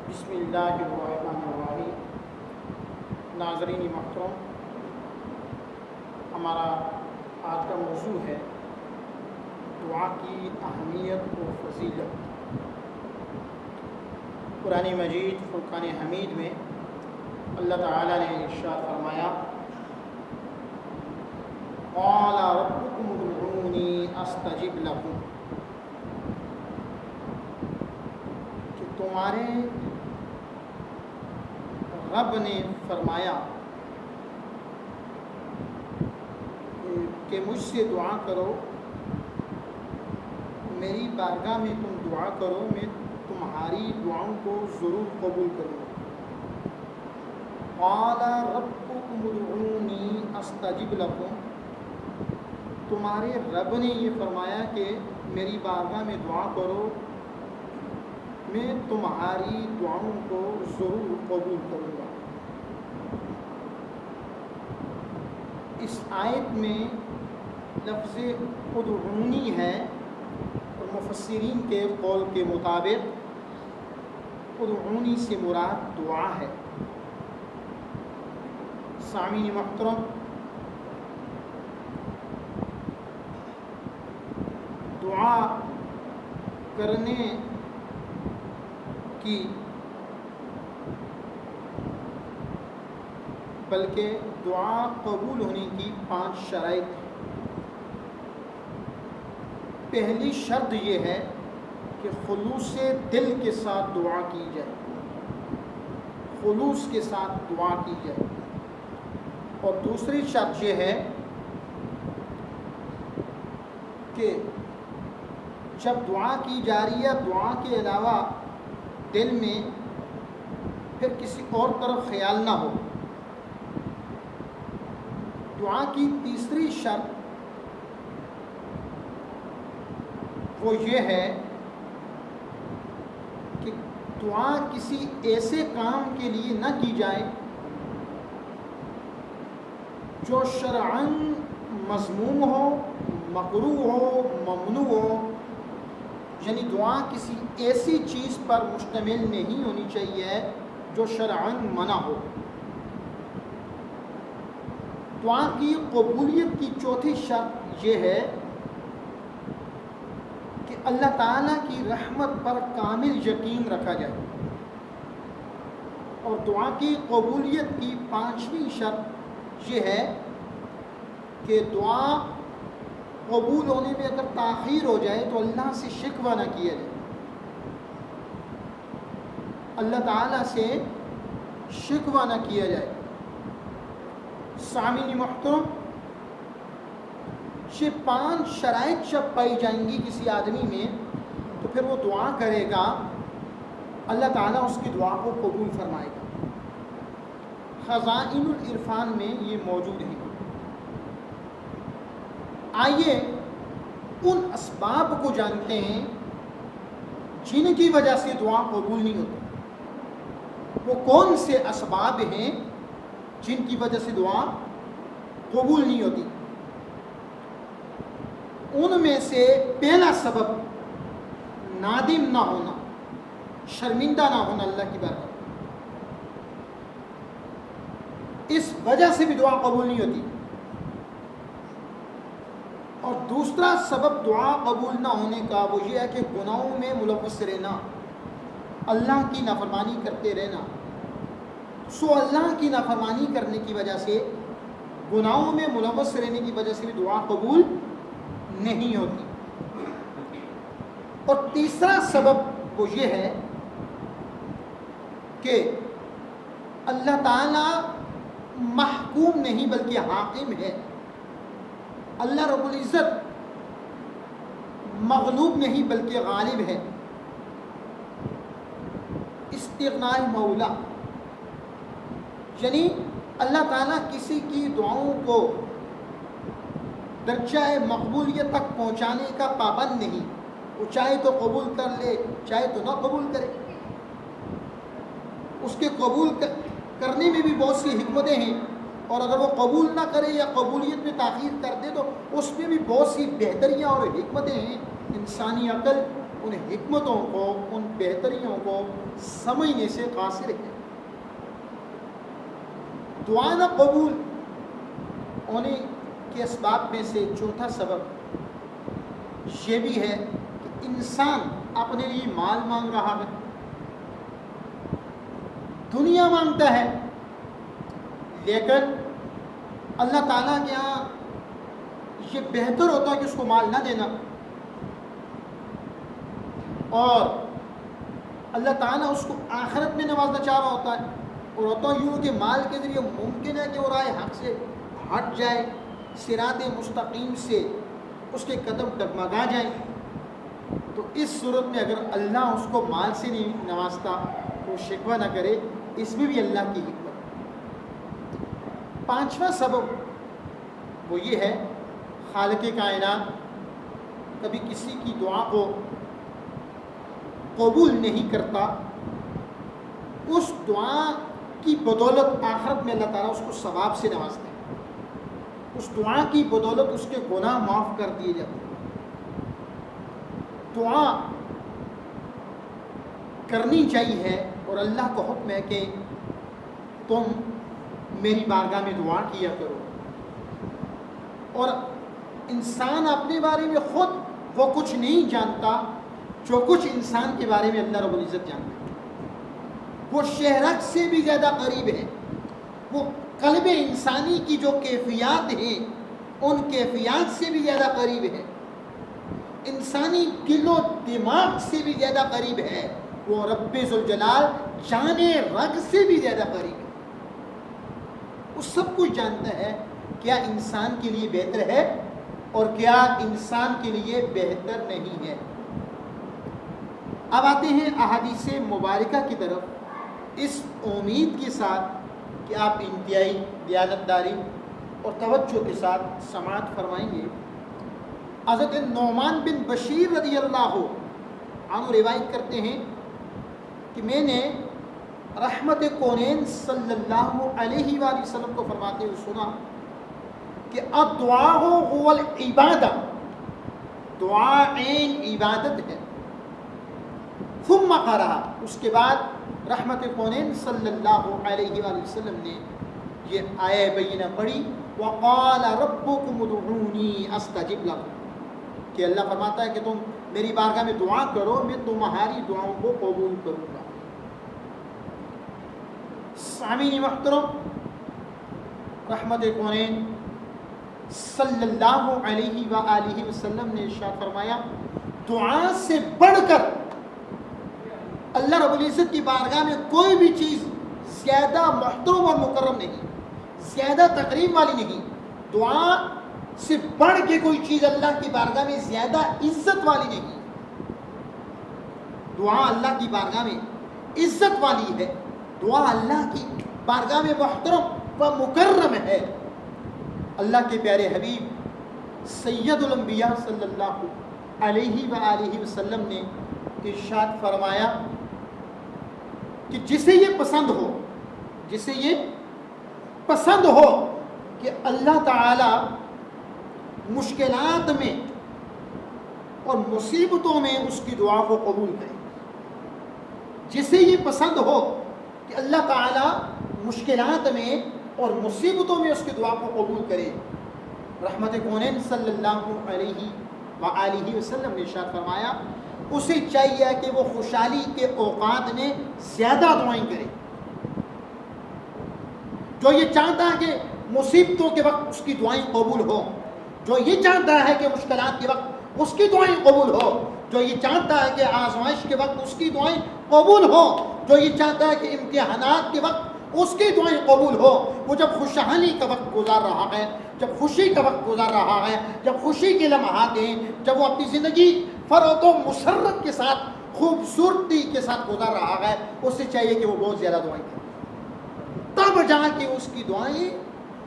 بسم اللہ الرحمن الرحیم۔ ناظرین محترم، ہمارا آج کا موضوع ہے دعا کی اہمیت و فضیلت۔ قرآن مجید فرقان حمید میں اللہ تعالیٰ نے ارشاد فرمایا، قال ربکم ادعونی استجب لکم، کہ تمہارے رب نے فرمایا کہ مجھ سے دعا کرو، میری بارگاہ میں تم دعا کرو، میں تمہاری دعاؤں کو ضرور قبول کروں گا۔ قال ربکم ادعونی استجب لکم، تمہارے رب نے یہ فرمایا کہ میری بارگاہ میں دعا کرو، میں تمہاری دعاؤں کو ضرور قبول کروں گا۔ اس آیت میں لفظ ادعونی ہے، اور مفسرین کے قول کے مطابق ادعونی سے مراد دعا ہے۔ سامعین محترم، دعا کرنے کی بلکہ دعا قبول ہونے کی 5 شرائط ہیں۔ پہلی شرط یہ ہے کہ خلوص دل کے ساتھ دعا کی جائے، خلوص کے ساتھ دعا کی جائے۔ اور دوسری شرط یہ ہے کہ جب دعا کی جا رہی ہے، دعا کے علاوہ دل میں پھر کسی اور طرف خیال نہ ہو۔ دعا کی تیسری شرط وہ یہ ہے کہ دعا کسی ایسے کام کے لیے نہ کی جائے جو شرعاً مذموم ہو، مکروہ ہو، ممنوع ہو۔ یعنی دعا کسی ایسی چیز پر مشتمل نہیں ہونی چاہیے جو شرعاً منع ہو۔ دعا کی قبولیت کی چوتھی شرط یہ ہے کہ اللہ تعالیٰ کی رحمت پر کامل یقین رکھا جائے۔ اور دعا کی قبولیت کی 5ویں شرط یہ ہے کہ دعا قبول ہونے میں اگر تاخیر ہو جائے تو اللہ سے شکوہ نہ کیا جائے، اللہ تعالیٰ سے شکوہ نہ کیا جائے۔ سامعین محترم، یہ 5 شرائط جب پائی جائیں گی کسی آدمی میں تو پھر وہ دعا کرے گا، اللہ تعالیٰ اس کی دعا کو قبول فرمائے گا۔ خزائن العرفان میں یہ موجود ہے۔ آئیے ان اسباب کو جانتے ہیں جن کی وجہ سے دعا قبول نہیں ہوتی۔ وہ کون سے اسباب ہیں جن کی وجہ سے دعا قبول نہیں ہوتی؟ ان میں سے پہلا سبب نادم نہ ہونا، شرمندہ نہ ہونا اللہ کی بارگاہ۔ اس وجہ سے بھی دعا قبول نہیں ہوتی۔ اور دوسرا سبب دعا قبول نہ ہونے کا وہ یہ ہے کہ گناہوں میں ملوث رہنا، اللہ کی نافرمانی کرتے رہنا۔ سو اللہ کی نافرمانی کرنے کی وجہ سے، گناہوں میں ملوث رہنے کی وجہ سے بھی دعا قبول نہیں ہوتی۔ اور تیسرا سبب وہ یہ ہے کہ اللہ تعالیٰ محکوم نہیں بلکہ حاکم ہے۔ اللہ رب العزت مغلوب نہیں بلکہ غالب ہے۔ استغناء مولا، یعنی اللہ تعالیٰ کسی کی دعاؤں کو درجہ مقبولیت تک پہنچانے کا پابند نہیں۔ وہ چاہے تو قبول کر لے، چاہے تو نہ قبول کرے۔ اس کے قبول کرنے میں بھی بہت سی حکمتیں ہیں، اور اگر وہ قبول نہ کرے یا قبولیت میں تاخیر کر دے تو اس میں بھی بہت سی بہتریاں اور حکمتیں ہیں۔ انسانی عقل ان حکمتوں کو، ان بہتریوں کو سمجھنے سے قاصر ہے۔ دعا نہ قبول ہونے کے اسباب میں سے چوتھا سبب یہ بھی ہے کہ انسان اپنے لیے مال مانگ رہا ہے، دنیا مانگتا ہے، لیکن اللہ تعالیٰ کے یہاں یہ بہتر ہوتا ہے کہ اس کو مال نہ دینا، اور اللہ تعالیٰ اس کو آخرت میں نوازنا چاہ رہا ہوتا ہے، اور ہوتا یوں کہ مال کے ذریعے ممکن ہے کہ وہ راہ حق سے ہٹ جائے، صراط مستقیم سے اس کے قدم ڈگمگا جائیں۔ تو اس صورت میں اگر اللہ اس کو مال سے نہیں نوازتا تو شکوہ نہ کرے، اس میں بھی اللہ کی حکمت۔ پانچواں سبب وہ یہ ہے، خالق کائنات کبھی کسی کی دعا کو قبول نہیں کرتا، اس دعا کی بدولت آخرت میں اللہ تعالیٰ اس کو ثواب سے نوازتا ہے، اس دعا کی بدولت اس کے گناہ معاف کر دیے جاتے ہیں۔ دعا کرنی چاہیے، اور اللہ کا حکم ہے کہ تم میری بارگاہ میں دعا کیا کرو، اور انسان اپنے بارے میں خود وہ کچھ نہیں جانتا جو کچھ انسان کے بارے میں اللہ رب العزت جانتا ہے۔ وہ شہرت سے بھی زیادہ قریب ہے، وہ قلب انسانی کی جو کیفیات ہیں ان کیفیات سے بھی زیادہ قریب ہے، انسانی دل و دماغ سے بھی زیادہ قریب ہے، وہ رب ذوالجلال جان رگ سے بھی زیادہ قریب ہے۔ وہ سب کچھ جانتا ہے کیا انسان کے لیے بہتر ہے اور کیا انسان کے لیے بہتر نہیں ہے۔ اب آتے ہیں احادیث مبارکہ کی طرف، اس امید کے ساتھ کہ آپ انتہائی دیانتداری اور توجہ کے ساتھ سماعت فرمائیں گے۔ حضرت نعمان بن بشیر رضی اللہ عنہ روایت کرتے ہیں کہ میں نے رحمت کونین صلی اللہ علیہ وآلہ وسلم کو فرماتے ہوئے سنا کہ الدعاء هو العبادہ، دعا عین عبادت ہے۔ ثم قرأ، اس کے بعد رحمت کونین صلی اللہ علیہ وآلہ وسلم نے یہ آیہ بینہ پڑھی، وقال ربکم ادعونی استجب لکم، کہ اللہ فرماتا ہے کہ تم میری بارگاہ میں دعا کرو، میں تمہاری دعاؤں کو قبول کروں گا۔ سامعین محترم، رحمت کونین صلی اللہ علیہ وآلہ وسلم نے ارشاد فرمایا، دعا سے بڑھ کر اللہ رب العزت کی بارگاہ میں کوئی بھی چیز زیادہ محترم اور مکرم نہیں، زیادہ تقریب والی نہیں، دعا سے بڑھ کے کوئی چیز اللہ کی بارگاہ میں زیادہ عزت والی نہیں۔ دعا اللہ کی بارگاہ میں عزت والی ہے، دعا اللہ کی بارگاہ میں محترم و مکرم ہے۔ اللہ کے پیارے حبیب سید الانبیاء صلی اللہ علیہ وآلہ وسلم نے ارشاد فرمایا کہ جسے یہ پسند ہو، جسے یہ پسند ہو کہ اللہ تعالی مشکلات میں اور مصیبتوں میں اس کی دعا کو قبول کرے، جسے یہ پسند ہو کہ اللہ تعالی مشکلات میں اور مصیبتوں میں اس کی دعا کو قبول کرے، رحمت کونین صلی اللہ علیہ وآلہ وسلم نے ارشاد فرمایا اسے چاہیے کہ وہ خوشحالی کے اوقات میں زیادہ دعائیں کرے۔ جو یہ چاہتا ہے کہ مصیبتوں کے وقت اس کی دعائیں قبول ہو، جو یہ چاہتا ہے کہ مشکلات کے وقت اس کی دعائیں قبول ہو، جو یہ چاہتا ہے کہ آزمائش کے وقت اس کی دعائیں قبول ہو، جو یہ چاہتا ہے کہ امتحانات کے وقت اس کی دعائیں قبول ہو، وہ جب خوشحالی کا وقت گزار رہا ہے، جب خوشی کا وقت گزار رہا ہے، جب خوشی کے لمحات ہیں، جب وہ اپنی زندگی فرحت و مسرت کے ساتھ خوبصورتی کے ساتھ گزار رہا ہے، اس سے چاہیے کہ وہ بہت زیادہ دعائیں کرے، تب جا کے اس کی دعائیں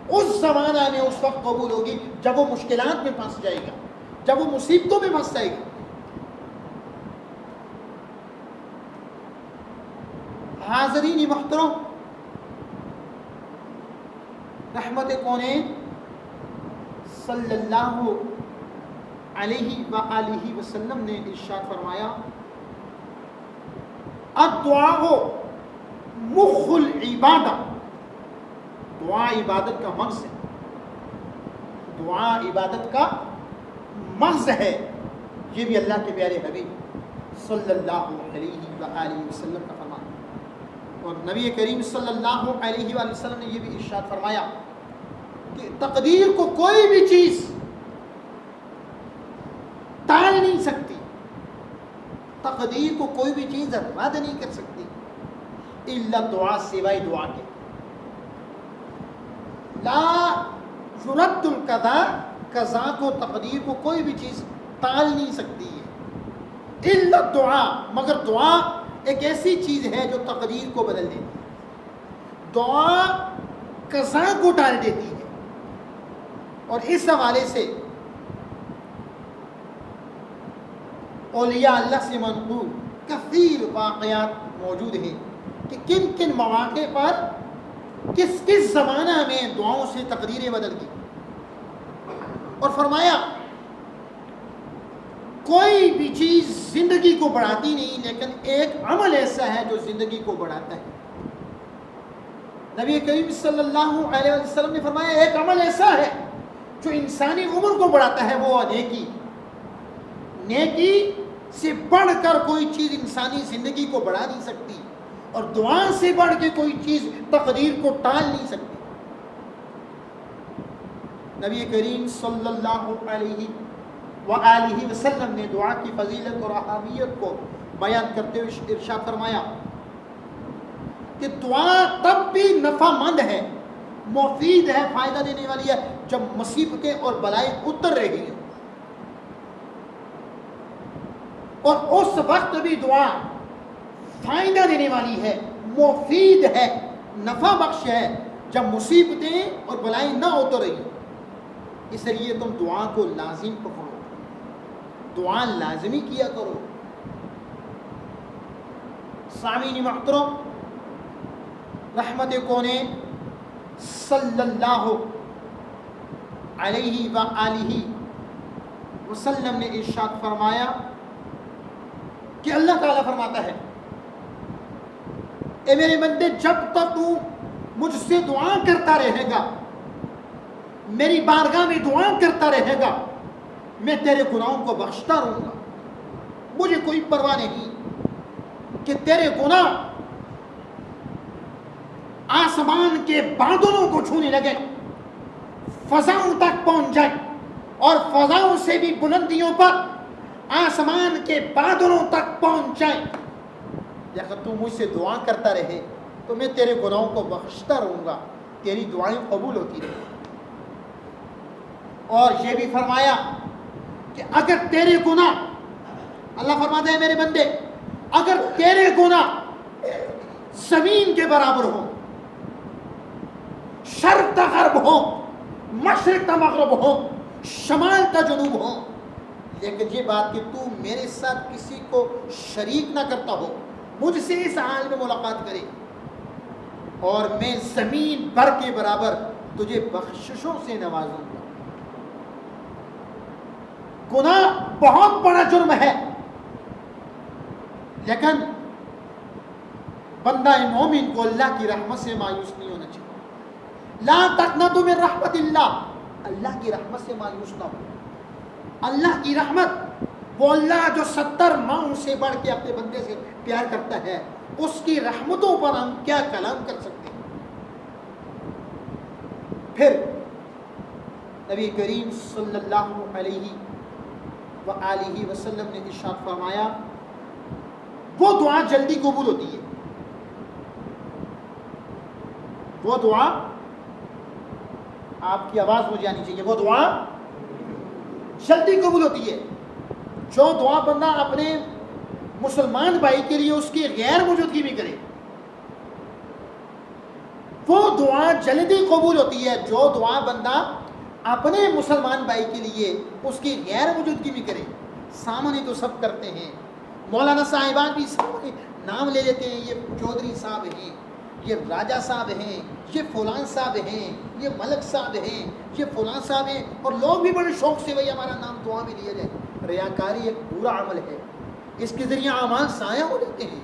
اس زمانہ میں اس وقت قبول ہوگی جب وہ مشکلات میں پھنس جائے گا، جب وہ مصیبتوں میں پھنس جائے گا۔ حاضرین محترم، رحمت کونین صلی اللہ علیہ وآلہ وسلم نے ارشاد فرمایا الدعاء مخ العبادہ، دعا عبادت کا مغز ہے، دعا عبادت کا مغز ہے. یہ بھی اللہ کے پیارے حبیب صلی اللہ علیہ وآلہ وسلم کا فرمان. اور نبی کریم صلی اللہ علیہ وآلہ وسلم نے یہ بھی ارشاد فرمایا کہ تقدیر کو کوئی بھی چیز ٹال نہیں سکتی، تقدیر کو کوئی بھی چیز رد نہیں کر سکتی، الا دعا، سوائے دعا کے. لا يرد القضاء، قضا کو، تقدیر کو کوئی بھی چیز ٹال نہیں سکتی ہے، الا دعا، مگر دعا ایک ایسی چیز ہے جو تقدیر کو بدل دیتی ہے، دعا قضا کو ٹال دیتی ہے. اور اس حوالے سے اولیاء اللہ سے منقول کثیر واقعات موجود ہیں کہ کن کن مواقع پر کس کس زمانہ میں دعاؤں سے تقدیریں بدل گئی. اور فرمایا کوئی بھی چیز زندگی کو بڑھاتی نہیں، لیکن ایک عمل ایسا ہے جو زندگی کو بڑھاتا ہے. نبی کریم صلی اللہ علیہ وسلم نے فرمایا ایک عمل ایسا ہے جو انسانی عمر کو بڑھاتا ہے، وہ نیکی. نیکی سے بڑھ کر کوئی چیز انسانی زندگی کو بڑھا نہیں سکتی، اور دعا سے بڑھ کے کوئی چیز تقدیر کو ٹال نہیں سکتی. نبی کریم صلی اللہ علیہ وآلہ وسلم نے دعا کی فضیلت اور اہمیت کو بیان کرتے ہوئے ارشاد فرمایا کہ دعا تب بھی نفع مند ہے، مفید ہے، فائدہ دینے والی ہے جب مصیبتیں اور بلائیں اتر رہی ہیں. اور اس وقت بھی دعا فائدہ دینے والی ہے، مفید ہے، نفع بخش ہے جب مصیبتیں اور بلائیں نہ اتر رہی ہیں. اس لیے تم دعا کو لازم پکڑو، دعا لازمی کیا کرو. سامعین محترم، رحمت کونین صلی اللہ علیہ وآلہ وسلم نے ارشاد فرمایا کہ اللہ تعالیٰ فرماتا ہے اے میرے بندے، جب تک تو مجھ سے دعا کرتا رہے گا، میری بارگاہ میں دعا کرتا رہے گا، میں تیرے گناہوں کو بخشتا رہوں گا. مجھے کوئی پرواہ نہیں کہ تیرے گناہ آسمان کے بادلوں کو چھونے لگے، فضاؤں تک پہنچ جائے، اور فضاؤں سے بھی بلندیوں پر آسمان کے بادلوں تک پہنچ جائے. اگر تو مجھ سے دعا کرتا رہے تو میں تیرے گناہوں کو بخشتا رہوں گا، تیری دعائیں قبول ہوتی رہیں. اور یہ بھی فرمایا کہ اگر تیرے گناہ، اللہ فرماتا ہے میرے بندے، اگر تیرے گناہ زمین کے برابر ہو، شرق تا غرب ہو، مشرق تا مغرب ہو، شمال تا جنوب ہو، لیکن یہ بات کہ تو میرے ساتھ کسی کو شریک نہ کرتا ہو، مجھ سے اس حال میں ملاقات کرے، اور میں زمین بھر کے برابر تجھے بخششوں سے نوازوں گا. گناہ بہت بڑا جرم ہے، لیکن بندہ مومن کو اللہ کی رحمت سے مایوس نہیں ہونا چاہیے. لا تقنطوا من رحمت اللہ، اللہ کی رحمت سے مایوس نہ ہو. اللہ کی رحمت، وہ اللہ جو 70 ماؤں سے بڑھ کے اپنے بندے سے پیار کرتا ہے، اس کی رحمتوں پر ہم کیا کلام کر سکتے ہیں. پھر نبی کریم صلی اللہ علیہ وآلہ وسلم نے ارشاد فرمایا وہ دعا جلدی قبول ہوتی ہے، وہ دعا، آپ کی آواز مجھے آنی چاہیے، وہ دعا جلدی قبول ہوتی ہے جو دعا بندہ اپنے مسلمان بھائی کے لیے اس کی غیر موجودگی بھی کرے. وہ دعا جلدی قبول ہوتی ہے جو دعا بندہ اپنے مسلمان بھائی کے لیے اس کی غیر موجودگی بھی کرے. سامنے تو سب کرتے ہیں، مولانا صاحبان بھی سامنے نام لے لیتے ہیں، یہ چودھری صاحب ہیں، یہ راجہ صاحب ہیں، یہ فلان صاحب ہیں، یہ ملک صاحب ہیں، یہ فلان صاحب ہیں، اور لوگ بھی بڑے شوق سے بھئی ہمارا نام دعا میں لیا جائے. ریاکاری ایک برا عمل ہے، اس کے ذریعے اعمال ضائع ہو جاتے ہیں.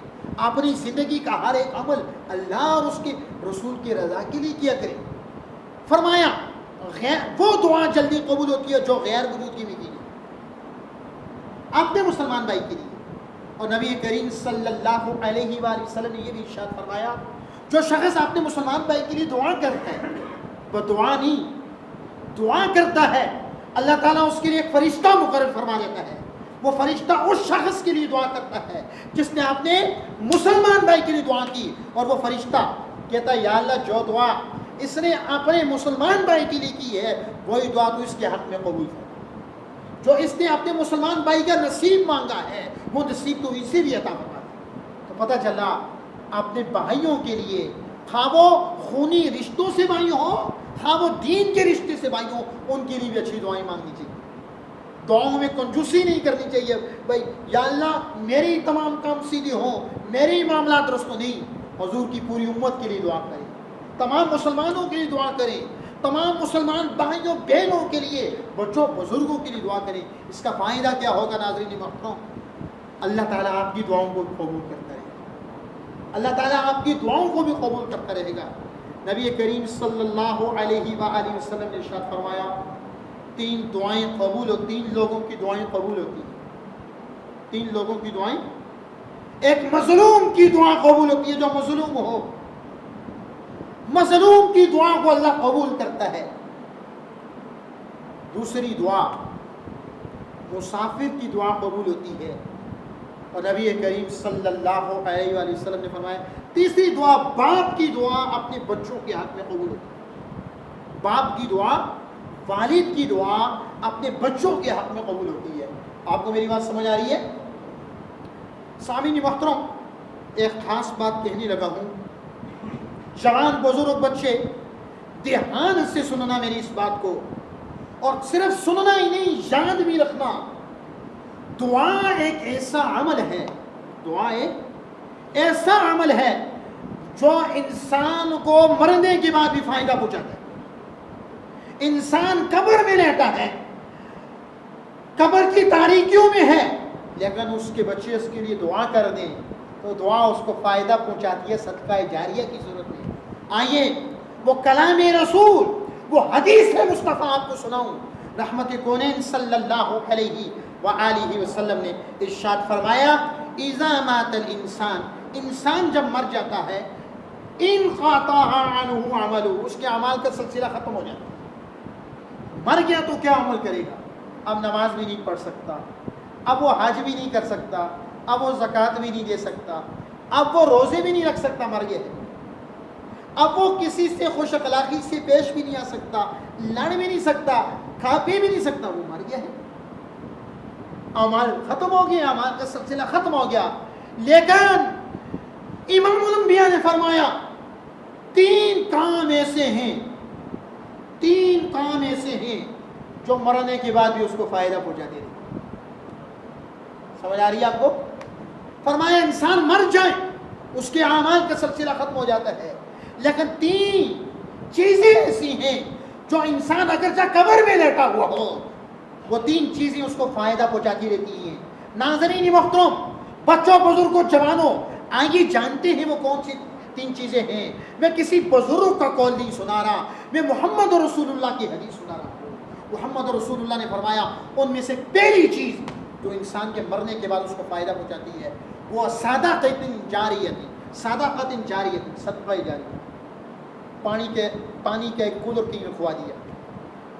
اپنی زندگی کا ہر ایک عمل اللہ اور اس کے رسول کی رضا کے لیے کیا کرے. فرمایا وہ دعا جلدی قبول ہوتی ہے جو غیر وجود کی بھی کی جائے اپنے مسلمان بھائی کے لیے. اور نبی کریم صلی اللہ علیہ وآلہ وسلم نے یہ بھی ارشاد فرمایا جو شخص اپنے مسلمان بھائی کے لیے دعا کرتا ہے، بدعا نہیں، دعا کرتا ہے، اللہ تعالیٰ اس کے لیے ایک فرشتہ مقرر فرما دیتا ہے. وہ فرشتہ اس شخص کے لیے دعا کرتا ہے جس نے اپنے مسلمان بھائی کے لیے دعا کی، اور وہ فرشتہ کہتا ہے یا اللہ جو دعا اس نے اپنے مسلمان بھائی کے لیے کی ہے وہی دعا تو اس کے حق میں قبول فرما. جو اس نے اپنے مسلمان بھائی کا نصیب مانگا ہے وہ نصیب تو اسے بھی عطا فرما. تو پتہ چلا اپنے بھائیوں کے لیے، خواہ وہ خونی رشتوں سے بھائی ہوں، خواہ وہ دین کے رشتے سے بھائی ہوں، ان کے لیے بھی اچھی دعائیں مانگنی چاہیے. دعاؤں میں کنجوسی نہیں کرنی چاہیے. بھائی یا اللہ میری تمام کام سیدھے ہوں، میرے معاملات درست نہیں. حضور کی پوری امت کے لیے دعا کریں، تمام مسلمانوں کے لیے دعا کریں، تمام مسلمان بھائیوں بہنوں کے لیے، بچوں بزرگوں کے لیے دعا کریں. اس کا فائدہ کیا ہوگا ناظرین محترم؟ اللہ تعالیٰ آپ کی دعاؤں کو قبول کرتا رہے گا، اللہ تعالیٰ آپ کی دعاؤں کو بھی قبول کرتا رہے گا. نبی کریم صلی اللہ علیہ وآلہ وسلم نے ارشاد فرمایا 3 دعائیں قبول ہوتی، 3 لوگوں کی دعائیں قبول ہوتی ہیں. 3 لوگوں کی دعائیں، ایک مظلوم کی دعا قبول ہوتی ہے جو مظلوم ہو، مظلوم کی دعا کو اللہ قبول کرتا ہے. دوسری دعا مسافر کی دعا قبول ہوتی ہے. اور نبی کریم صلی اللہ علیہ وآلہ وسلم نے فرمایا تیسری دعا باپ کی دعا اپنے بچوں کے حق میں قبول ہوتی ہے. باپ کی دعا، والد کی دعا اپنے بچوں کے حق میں قبول ہوتی ہے. آپ کو میری بات سمجھ آ رہی ہے؟ سامعین محترم، ایک خاص بات کہنے لگا ہوں، جوان بزرگ بچے دھیان سے سننا میری اس بات کو، اور صرف سننا ہی نہیں یاد بھی رکھنا. دعا ایک ایسا عمل ہے، دعا ایک ایسا عمل ہے جو انسان کو مرنے کے بعد بھی فائدہ پہنچاتا ہے. انسان قبر میں رہتا ہے، قبر کی تاریکیوں میں ہے، لیکن اس کے بچے اس کے لیے دعا کر دیں تو دعا اس کو فائدہ پہنچاتی ہے. صدقہ جاریہ کی صورت میں. آئیے وہ کلام رسول، وہ حدیث مصطفیٰ آپ کو سناؤں. رحمت کونین صلی اللہ علیہ وآلہ وسلم نے ارشاد فرمایا اذا مات الانسان، انسان جب مر جاتا ہے، انقطع عنہ عملہ، اس کے اعمال کا سلسلہ ختم ہو جاتا ہے. مر گیا تو کیا عمل کرے گا؟ اب نماز بھی نہیں پڑھ سکتا، اب وہ حج بھی نہیں کر سکتا، اب وہ زکوٰۃ بھی نہیں دے سکتا، اب وہ روزے بھی نہیں رکھ سکتا، مر گیا ہے. اب وہ کسی سے خوش اخلاقی سے پیش بھی نہیں آ سکتا، لڑ بھی نہیں سکتا، کھا پی بھی نہیں سکتا، وہ مر گیا ہے. اعمال ختم ہو گیا، اعمال کا سلسلہ ختم ہو گیا. لیکن امام الانبیاء نے فرمایا 3 کام ایسے ہیں، 3 کام ایسے ہیں جو مرنے کے بعد بھی اس کو فائدہ پہنچاتے رہے. سمجھ آ رہی ہے آپ کو؟ فرمایا انسان مر جائے اس کے اعمال کا سلسلہ ختم ہو جاتا ہے، لیکن 3 چیزیں ایسی ہیں جو انسان اگرچہ قبر میں لیٹا ہوا ہو وہ 3 چیزیں اس کو فائدہ پہنچاتی رہتی ہیں. ناظرین محترم، بچوں بزرگوں جوانوں، آئیے جانتے ہیں وہ کون سی 3 چیزیں ہیں. میں کسی بزرگ کا قول نہیں سنا رہا، میں محمد رسول اللہ کی حدیث سنا رہا ہوں. محمد رسول اللہ نے فرمایا ان میں سے پہلی چیز جو انسان کے مرنے کے بعد اس کو فائدہ پہنچاتی ہے وہ صدقۃ جاریہ، صدقۃ جاریہ، صدقہ جاریہ. پانی کا ایک کولر کی رکھوا دیا،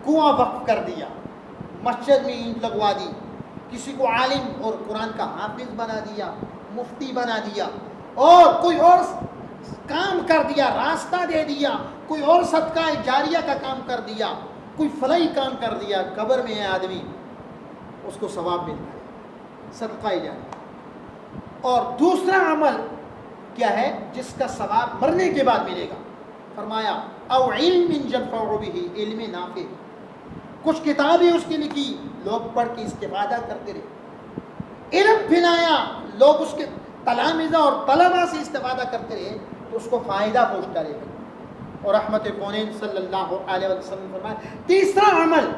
کنواں وقف کر دیا، مسجد میں اینٹ لگوا دی، کسی کو عالم اور قرآن کا حافظ بنا دیا، مفتی بنا دیا، اور کوئی اور کام کر دیا، راستہ دے دیا، کوئی اور صدقہ جاریہ کا کام کر دیا، کوئی فلاحی کام کر دیا. قبر میں ہے آدمی، اس کو ثواب ملتا ہے، صدقہ جاریہ. اور دوسرا عمل کیا ہے جس کا ثواب مرنے کے بعد ملے گا؟ فرمایا او علم ينفع به، علم نافع. کچھ کتابیں اس کی لکھی، لوگ پڑھ کے استفادہ کرتے رہے، علم پھیلایا، لوگ اس کے تلامذہ اور طلبہ سے استفادہ کرتے رہے تو اس کو فائدہ پہنچتا رہے گا. اور رحمت کونین صلی اللہ علیہ وسلم نے فرمایا تیسرا عمل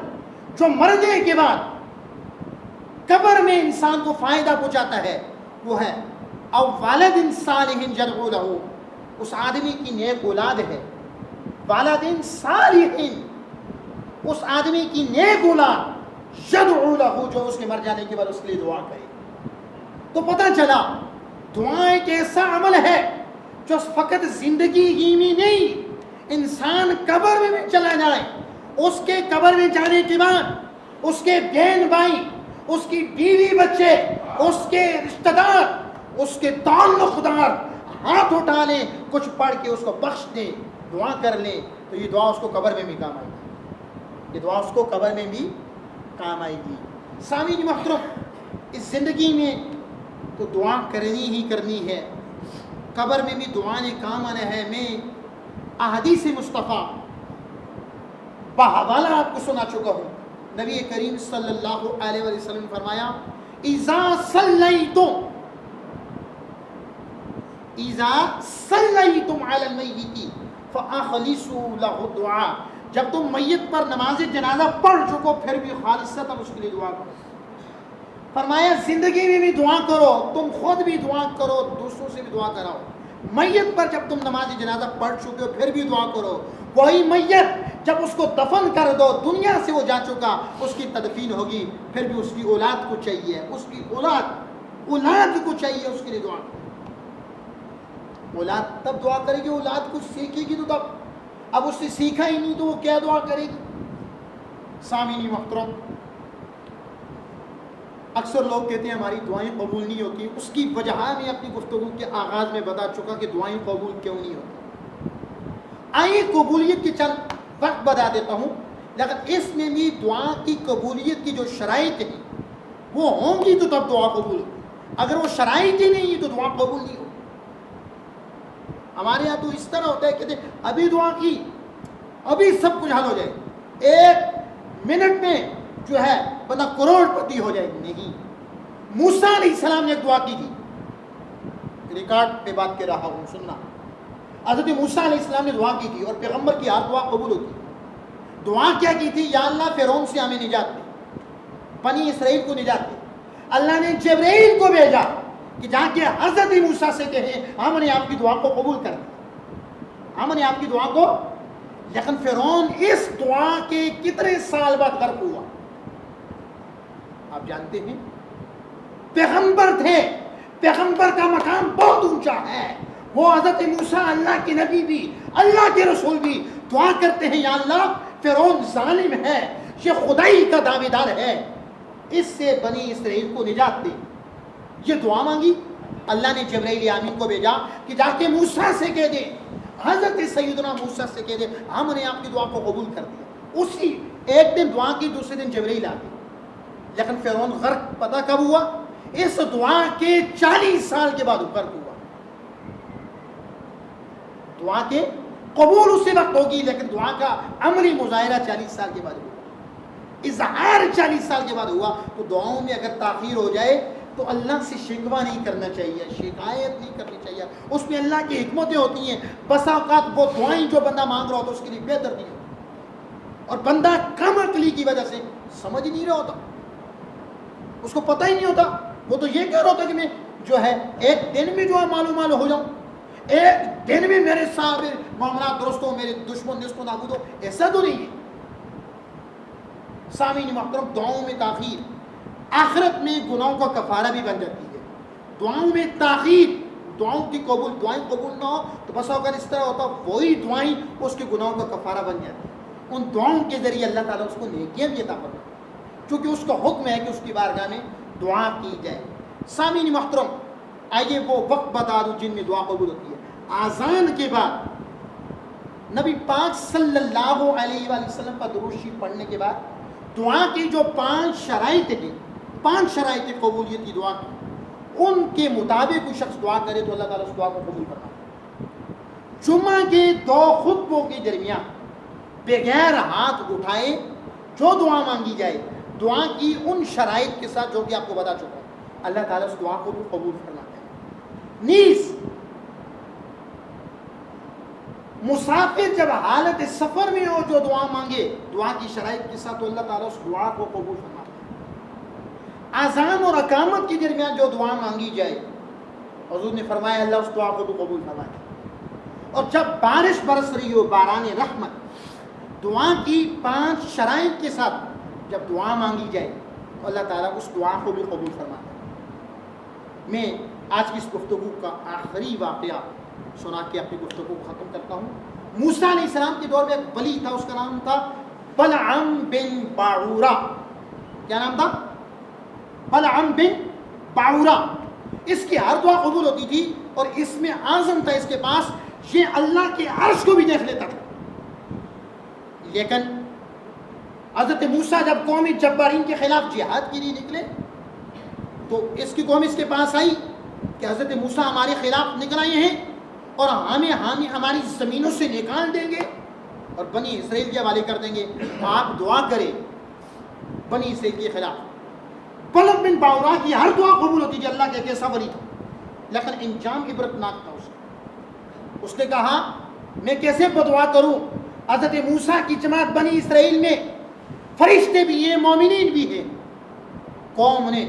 جو مرنے کے بعد قبر میں انسان کو فائدہ پہنچاتا ہے وہ ہے او والد صالح یدعو لہ، اس آدمی کی نیک اولاد ہے، والد صالح، اس آدمی کی نیک اولاد، یدعو لہ، جو اس کے مر جانے کے بعد اس کے لیے دعا کرے. تو پتہ چلا دعا ایک ایسا عمل ہے جو فقط زندگی ہی میں نہیں، انسان قبر میں بھی چلا جائے، اس کے قبر میں جانے کے بعد اس کے بہن بھائی، اس کی بیوی بچے، اس کے رشتہ دار، اس کے تعلق دار ہاتھ اٹھا لیں، کچھ پڑھ کے اس کو بخش دیں، دعا کر لیں، تو یہ دعا اس کو قبر میں بھی کام آئے گی، یہ دعا اس کو قبر میں بھی کام آئے گی. سامعین محترم، اس زندگی میں تو دعا کرنی ہی کرنی ہے، قبر میں بھی دعائیں کام آنا ہے. میں احادیث مصطفیٰ بحوالہ آپ کو سنا چکا ہوں. نبی کریم صلی اللہ علیہ وسلم نے فرمایا اذا صلیتم علی المیت فاخلصوا له الدعاء، جب تم میت پر نماز جنازہ پڑھ چکو پھر بھی خالصتاً اس کے لیے دعا کرو. فرمایا زندگی میں بھی دعا کرو، تم خود بھی دعا کرو، دوسروں سے بھی دعا کراؤ. میت پر جب تم نماز جنازہ پڑھ چکے ہو پھر بھی دعا کرو. وہی میت جب اس کو دفن کر دو، دنیا سے وہ جا چکا، اس کی تدفین ہوگی، پھر بھی اس کی اولاد کو چاہیے، اس کی اولاد کو چاہیے اس کے لیے دعا کرو. اولاد تب دعا کرے گی، اولاد کو سیکھے گی تو تب. اب اس سے سیکھا ہی نہیں تو وہ کیا دعا کرے گی؟ سامعین محترم، اکثر لوگ کہتے ہیں ہماری دعائیں قبول نہیں ہوتی. اس کی وجہ میں اپنی گفتگو کے آغاز میں بتا چکا کہ دعائیں قبول کیوں نہیں ہوتی. آئیے قبولیت کے چند وقت بتا دیتا ہوں، لیکن اس میں بھی دعا کی قبولیت کی جو شرائط ہیں وہ ہوں گی تو تب دعا قبول ہوگی. اگر وہ شرائط ہی نہیں تو دعا قبول نہیں ہوگی. ہمارے یہاں تو اس طرح ہوتا ہے کہ ابھی دعا کی ابھی سب کچھ حل ہو جائے، ایک منٹ میں جو ہے بندہ کروڑ پتی ہو جائے. نہیں، موسیٰ علیہ السلام نے ایک دعا کی تھی، ریکارڈ پہ بات کر رہا ہوں سننا. حضرت موسیٰ علیہ السلام نے دعا کی تھی اور پیغمبر کی ہر دعا قبول ہوتی. دعا کیا کی تھی؟ یا اللہ فرعون سے ہمیں نجات دے، بنی اسرائیل کو نجات دے. اللہ نے جبرائیل کو بھیجا کہ جا کے حضرت موسیٰ سے کہیں ہم نے آپ کی دعا کو قبول کر دیا، ہم نے آپ کی دعا کو. لیکن فرعون اس دعا کے کتنے سال بعد غرق ہوا آپ جانتے ہیں؟ پیغمبر تھے، پیغمبر کا مقام بہت اونچا ہے. وہ حضرت موسیٰ اللہ کے نبی بھی، اللہ کے رسول بھی دعا کرتے ہیں یا اللہ فرعون ظالم ہے، یہ خدائی کا دعوے دار ہے، اس سے بنی اسرائیل کو نجات دے. یہ دعا مانگی. اللہ نے جبرائیل امین کو بھیجا کہ جا کے موسیٰ سے کہہ دے، حضرت سیدنا موسیٰ سے کہہ دے ہم نے آپ کی دعا کو قبول کر دیا. اسی ایک دن دعا کی، دوسرے دن جبرائیل آ گئے. لیکن فرعون غرق پتہ کب ہوا؟ اس دعا کے 40 سال کے بعد غرق ہوا. دعا کے قبول اسی وقت ہوگی لیکن دعا کا عملی مظاہرہ 40 سال کے بعد ہوا، اظہار 40 سال کے بعد ہوا. تو دعاؤں میں اگر تاخیر ہو جائے تو اللہ سے شکوہ نہیں کرنا چاہیے، شکایت نہیں کرنی چاہیے. اس میں اللہ کی حکمتیں ہوتی ہیں. بسا اوقات وہ دعائیں جو بندہ مانگ رہا ہوتا ہے اس کے لیے بہتر نہیں ہوتی، اور بندہ کم عقلی کی وجہ سے سمجھ نہیں رہا ہوتا، اس کو پتہ ہی نہیں ہوتا. وہ تو یہ کہہ رہا ہوتا کہ میں جو ہے ایک دن میں جو ہے معلوم ہو جاؤں، ایک دن میں میرے ساتھ معاملات درست ہو، میرے دشمن نصف و نابود ہو. ایسا تو نہیں ہے. سامعین محترم، دعاؤں میں تاخیر آخرت میں گناہوں کا کفارہ بھی بن جاتی ہے. دعاؤں میں تاخیر، دعاؤں کی دعائیں قبول نہ ہو تو بس اگر اس طرح ہوتا وہی دعائیں اس کے گناہوں کا کفارہ بن جاتی ہیں. ان دعاؤں کے ذریعے اللہ تعالیٰ اس کو نیکیاں بھی عطا فرماتا ہے، کیونکہ اس کا حکم ہے کہ اس کی بارگاہ میں دعا کی جائے. سامعین محترم، آئیے وہ وقت بتا دوں جن میں دعا قبول ہوتی ہے. آذان کے بعد نبی پاک صلی اللہ علیہ وآلہ وسلم کا درود شریف پڑھنے کے بعد دعا کی جو 5 شرائط ہیں، 5 شرائط قبولیت کی دعا کی، ان کے مطابق کوئی شخص دعا کرے تو اللہ تعالیٰ اس دعا کو قبول کرتا ہے. جمعہ کے 2 خطبوں کے درمیان بغیر ہاتھ اٹھائے جو دعا مانگی جائے، دعا کی ان شرائط کے ساتھ جو کہ آپ کو بتا چکا ہوں، اللہ تعالیٰ اس دعا کو بھی قبول فرماتا ہے. نیز مسافر جب حالت سفر میں ہو جو دعا مانگے دعا کی شرائط کے ساتھ تو اللہ تعالیٰ اس دعا کو قبول فرماتا ہے. اذان اور اقامت کے درمیان جو دعا مانگی جائے حضور نے فرمایا اللہ اس دعا کو بھی قبول فرمائے. اور جب بارش برس رہی ہو، باران رحمت، دعا کی 5 شرائط کے ساتھ جب دعا مانگی جائے تو اللہ تعالیٰ اس دعا کو بھی قبول فرماتا ہے. میں آج کی اس گفتگو کا آخری واقعہ سنا کے اپنی گفتگو کو ختم کرتا ہوں. موسیٰ علیہ السلام کے دور میں ایک ولی تھا، اس کا نام تھا بلعم بن باعورہ. کیا نام تھا؟ بلعم بن باعورہ. اس کی ہر دعا قبول ہوتی تھی اور اس میں اعظم تھا اس کے پاس، یہ اللہ کے عرش کو بھی دیکھ لیتا تھا. لیکن حضرت موسیٰ جب قوم جبارین کے خلاف جہاد کے لیے نکلے تو اس کی قوم اس کے پاس آئی کہ حضرت موسیٰ ہمارے خلاف نکل آئے ہیں اور ہمیں ہماری زمینوں سے نکال دیں گے اور بنی اسرائیل کے حوالے کر دیں گے، آپ دعا کریں بنی اسرائیل کے خلاف. بلعم بن باعورہ کی ہر دعا قبول ہوتی تھی. اللہ کے کیسا ولی تھا، لیکن انجام عبرتناک تھا. اس نے کہا میں کیسے بدعا کروں؟ حضرت موسیٰ کی جماعت بنی اسرائیل میں فرشتے بھی ہیں، مومنین بھی ہیں. قوم نے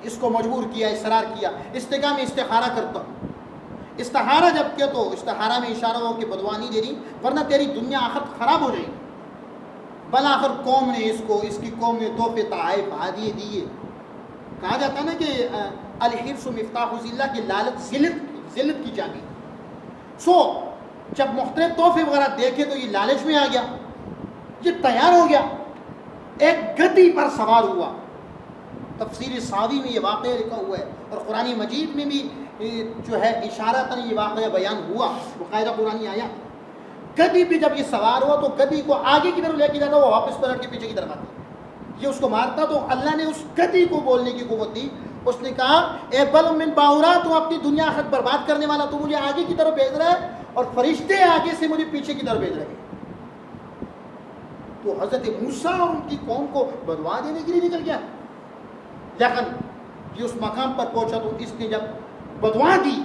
اس کو مجبور کیا، اصرار کیا. اس نے کہا میں استخارہ کرتا ہوں. استخارہ جب کیا تو استخارہ میں اشارہ ہو کہ بدعا نہیں دے رہی ورنہ تیری دنیا آخرت خراب ہو جائے گی. بالآخر قوم نے اس کی قوم میں تحفے تحائف ہدیے دیے. کہا جاتا ہے نا کہ الحرص مفتاح ذلہ کی لالچ ذلت کی چابی. جب مختلف تحفے وغیرہ دیکھے تو یہ لالچ میں آ گیا، یہ تیار ہو گیا، ایک گدی پر سوار ہوا. تفسیر ساوی میں یہ واقعہ لکھا ہوا ہے اور قرآن مجید میں بھی جو ہے اشارتاً یہ واقعہ بیان ہوا، باقاعدہ قرآن آیا. گدی پہ جب یہ سوار ہوا تو گدی کو آگے کی طرف لے کے جاتا، وہ واپس پلٹ کے پیچھے کی طرف آتا، یہ اس کو مارتا. تو اللہ نے اس گدی کو بولنے کی قوت دی. اس نے کہا اے بلعم بن باعورہ، تو اپنی دنیا آخرت برباد کرنے والا، تو مجھے آگے کی طرف بھیج رہا ہے اور فرشتے آگے سے مجھے پیچھے کی طرف بھیج رہے ہیں. تو حضرت موسیٰ اور ان کی قوم کو بدعا دینے کے لیے نکل گیا. لیکن یہ اس مقام پر پہنچا تو اس نے جب بدعا دی،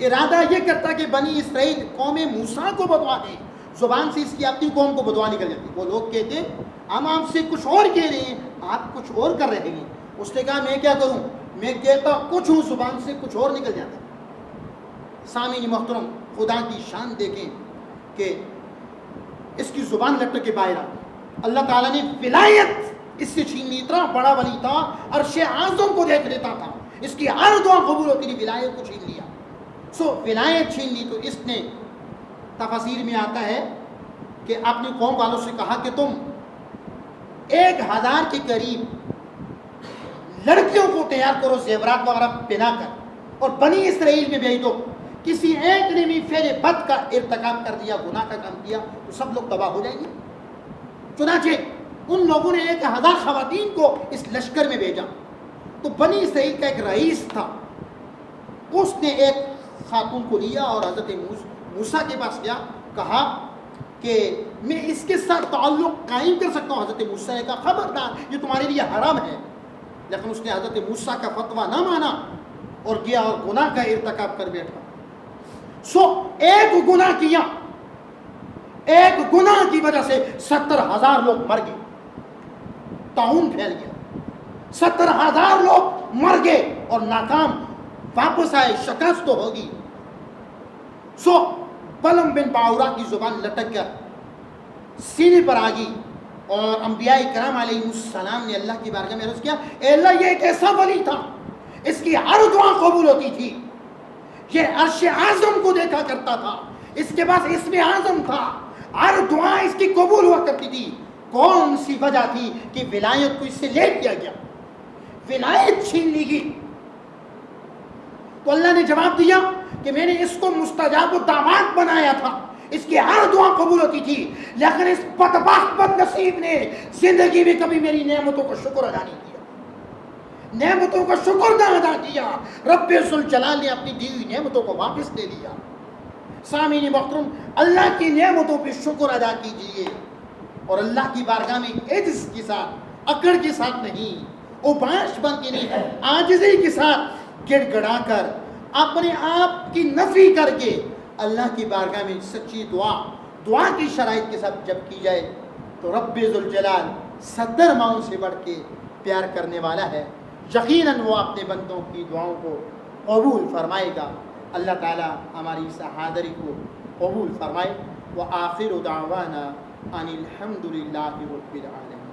ارادہ یہ کرتا کہ بنی اسرائیل قوم موسیٰ کو بدعا دے، زبان سے اس کی اپنی قوم کو بدعا نکل جاتی. وہ لوگ کہتے ہم آپ سے کچھ اور کہہ رہے ہیں، آپ کچھ اور کر رہے ہیں. اس نے کہا میں کیا کروں، میں کہتا کچھ ہوں، زبان سے کچھ اور نکل جاتا. سامعین محترم، خدا کی شان دیکھیں کہ اس کی زبان لٹک کے باہر آ. اللہ تعالیٰ نے ولایت اس سے چھین لی. اتنا بڑا ولی تھا، عرش اعظم کو دیکھ لیتا تھا، اس کی ہر دعا قبول ہوتی تھی. ولایت کو چھین لیا. ولایت چھین لی تو اس نے، تفاسیر میں آتا ہے کہ اپنی قوم والوں سے کہا کہ تم 1000 کے قریب لڑکیوں کو تیار کرو زیورات وغیرہ پہنا کر اور بنی اسرائیل میں بھیج دو. کسی ایک نے بھی فعل بد کا ارتکاب کر دیا، گناہ کا کام کیا تو سب لوگ تباہ ہو جائیں گے. چنانچہ ان لوگوں نے 1000 خواتین کو اس لشکر میں بھیجا. تو بنی اسرائیل کا ایک رئیس تھا، اس نے ایک خاتون کو لیا اور حضرت موسیٰ کے پاس گیا. کہا کہ میں اس کے ساتھ تعلق قائم کر سکتا ہوں. حضرت موسیٰ نے کہا خبردار، یہ تمہارے لیے حرام ہے. لیکن اس نے حضرت موسیٰ کا فتویٰ نہ مانا اور گیا اور گناہ کا ارتکاب کر بیٹھا. ایک گناہ کیا، ایک گناہ کی وجہ سے 70,000 لوگ مر گئے. طاعون پھیل گیا، 70,000 لوگ مر گئے اور ناکام واپس آئے، شکست تو ہوگی. بلعم بن باعورہ کی زبان لٹک کر سینے پر آ گئی اور انبیاء کرام علیہ السلام نے اللہ کی بارگاہ میں عرض کیا اے اللہ یہ ایک ایسا ولی تھا، اس کی ہر دعا قبول ہوتی تھی، یہ عرش اعظم کو دیکھا کرتا تھا، اس کے پاس اسم اعظم تھا، ہر دعا اس کی قبول ہوا کرتی تھی. کون سی وجہ تھی کہ ولایت کو اس سے لے لیا گیا، ولایت چھین لی گئی؟ تو اللہ نے جواب دیا کہ میں نے اس کو مستجاب الدعوات بنایا تھا، اس کی ہر دعا قبول ہوتی تھی، لیکن اس بدبخت بد نصیب نے زندگی میں کبھی میری نعمتوں کا شکر ادا نہیں کیا، نعمتوں کا شکر نہ ادا کیا. رب ذوالجلال نے اپنی دی ہوئی نعمتوں کو واپس لے لیا. سامعین محترم، اللہ کی نعمتوں پہ شکر ادا کیجیے اور اللہ کی بارگاہ میں عجز کے ساتھ، اکڑ کے ساتھ نہیں، اوباش بن کے نہیں، عاجزی کے ساتھ گڑ گڑا کر اپنے آپ کی نفی کر کے اللہ کی بارگاہ میں سچی دعا کی شرائط کے ساتھ جب کی جائے تو رب ذوالجلال 70 ماؤں سے بڑھ کے پیار کرنے والا ہے. یقیناً وہ اپنے بندوں کی دعاؤں کو قبول فرمائے گا. اللہ تعالیٰ ہماری اس حاضری کو قبول فرمائے. وآخر دعوانا ان الحمد للہ رب العالمین.